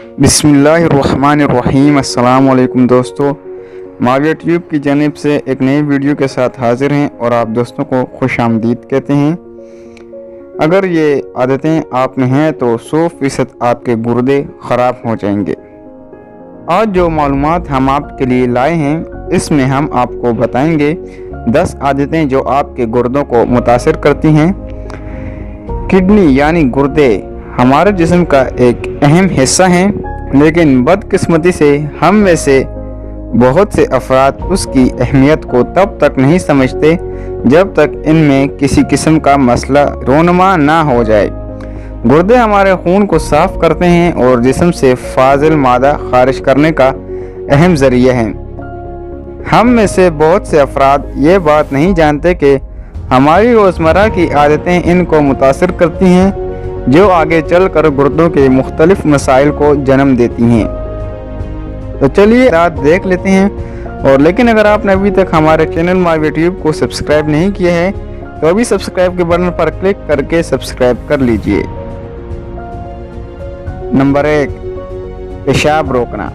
बिस्मिल्लाहिर्रहमानिर्रहीम। अस्सलाम वालेकुम दोस्तों, माविया ट्यूब की जानिब से एक नई वीडियो के साथ हाजिर हैं और आप दोस्तों को खुश आमदीद कहते हैं। अगर ये आदतें आप में हैं तो 100% आपके गुर्दे ख़राब हो जाएंगे। आज जो मालूमात हम आपके लिए लाए हैं, इसमें हम आपको बताएंगे 10 आदतें जो आपके गुर्दों को मुतासिर करती हैं। किडनी यानी गुर्दे हमारे जिस्म का एक अहम हिस्सा हैं, लेकिन बदकिस्मती से हम में से बहुत से अफराद उसकी अहमियत को तब तक नहीं समझते जब तक इनमें किसी किस्म का मसला रोनमा ना हो जाए। गुर्दे हमारे खून को साफ करते हैं और जिस्म से फाजिल मादा खारिज करने का अहम ज़रिया हैं। हम में से बहुत से अफराद ये बात नहीं जानते कि हमारी रोज़मर्रा की आदतें इनको मुतासिर करती हैं, जो आगे चलकर गुर्दों के मुख्तलिफ मसाइल को जन्म देती हैं। तो चलिए रात देख लेते हैं। और लेकिन अगर आपने अभी तक हमारे चैनल माविया ट्यूब को सब्सक्राइब नहीं किया है तो अभी सब्सक्राइब के बटन पर क्लिक करके सब्सक्राइब कर लीजिए। नंबर 1, पेशाब रोकना।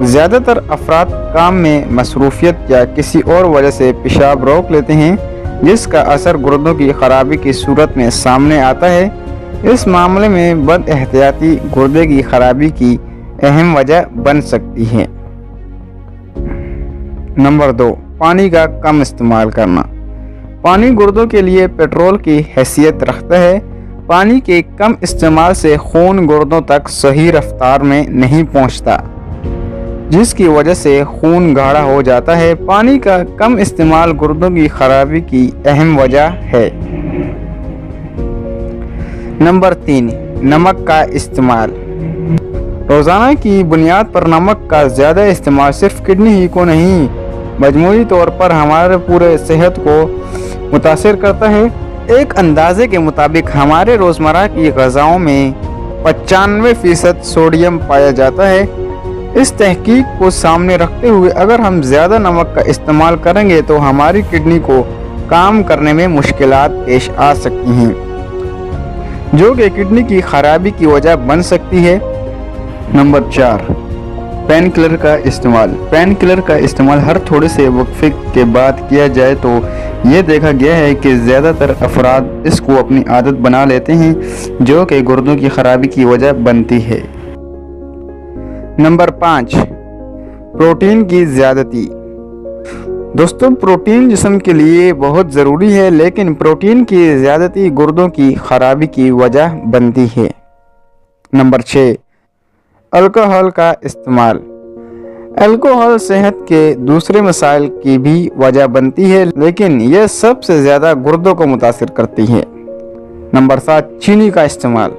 ज़्यादातर अफराद काम में मसरूफियत या किसी और वजह से पेशाब रोक लेते हैं, जिसका असर गुर्दों की खराबी की सूरत में सामने आता है। इस मामले में बदएहतियाती गुर्दे की खराबी की अहम वजह बन सकती है। नंबर 2, पानी का कम इस्तेमाल करना। पानी गुर्दों के लिए पेट्रोल की हैसियत रखता है। पानी के कम इस्तेमाल से खून गुर्दों तक सही रफ्तार में नहीं पहुंचता, जिसकी वजह से खून गाढ़ा हो जाता है। पानी का कम इस्तेमाल गुर्दों की खराबी की अहम वजह है। नंबर 3, नमक का इस्तेमाल। रोज़ाना की बुनियाद पर नमक का ज़्यादा इस्तेमाल सिर्फ किडनी ही को नहीं, मजमूई तौर पर हमारे पूरे सेहत को मुतासिर करता है। एक अंदाजे के मुताबिक हमारे रोज़मर्रा की ग़िज़ाओं में 95% सोडियम पाया जाता है। इस तहकीक को सामने रखते हुए अगर हम ज़्यादा नमक का इस्तेमाल करेंगे तो हमारी किडनी को काम करने में मुश्किलात पेश आ सकती हैं, जो कि किडनी की खराबी की वजह बन सकती है। नंबर 4, पेन किलर का इस्तेमाल। पेन किलर का इस्तेमाल हर थोड़े से वक्फे के बाद किया जाए तो ये देखा गया है कि ज़्यादातर अफराद इसको अपनी आदत बना लेते हैं, जो कि गुर्दों की खराबी की वजह बनती है। नंबर 5, प्रोटीन की ज़्यादती। दोस्तों, प्रोटीन जिस्म के लिए बहुत ज़रूरी है, लेकिन प्रोटीन की ज़्यादती गुर्दों की खराबी की वजह बनती है। नंबर 6, अल्कोहल का इस्तेमाल। अल्कोहल सेहत के दूसरे मसाइल की भी वजह बनती है, लेकिन यह सबसे ज़्यादा गुर्दों को मुतासिर करती है। नंबर 7, चीनी का इस्तेमाल।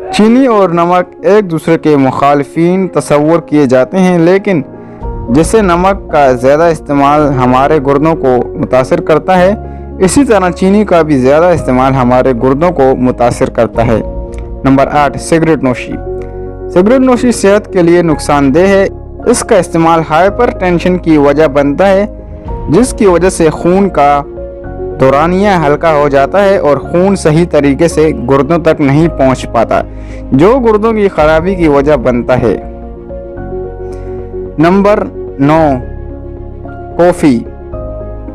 चीनी और नमक एक दूसरे के मुखालिफिन तस्वुर किए जाते हैं, लेकिन जैसे नमक का ज़्यादा इस्तेमाल हमारे गुर्दों को मुतासिर करता है, इसी तरह चीनी का भी ज़्यादा इस्तेमाल हमारे गुर्दों को मुतासिर करता है। नंबर 8, सिगरेट नोशी। सिगरेट नोशी सेहत के लिए नुकसानदेह है। इसका इस्तेमाल हाइपरटेंशन की वजह बनता है, जिसकी वजह से खून का दौरानिया हल्का हो जाता है और खून सही तरीके से गुर्दों तक नहीं पहुंच पाता, जो गुर्दों की खराबी की वजह बनता है। Number 9, coffee.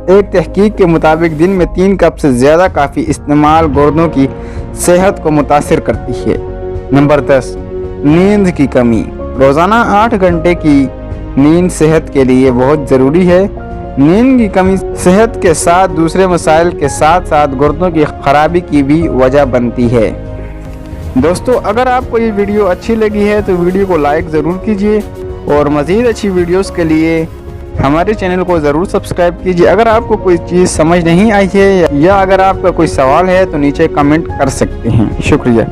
एक तहकीक के मुताबिक दिन में 3 कप से ज़्यादा काफ़ी इस्तेमाल गुर्दों की सेहत को मुतासिर करती है। नंबर 10, नींद की कमी। रोज़ाना 8 घंटे की नींद सेहत के लिए बहुत ज़रूरी है। नींद की कमी सेहत के साथ दूसरे मसाइल के साथ साथ गुर्दों की खराबी की भी वजह बनती है। दोस्तों, अगर आपको ये वीडियो अच्छी लगी है तो वीडियो को लाइक ज़रूर कीजिए और मज़ीद अच्छी वीडियोस के लिए हमारे चैनल को ज़रूर सब्सक्राइब कीजिए। अगर आपको कोई चीज़ समझ नहीं आई है या अगर आपका कोई सवाल है तो नीचे कमेंट कर सकते हैं। शुक्रिया।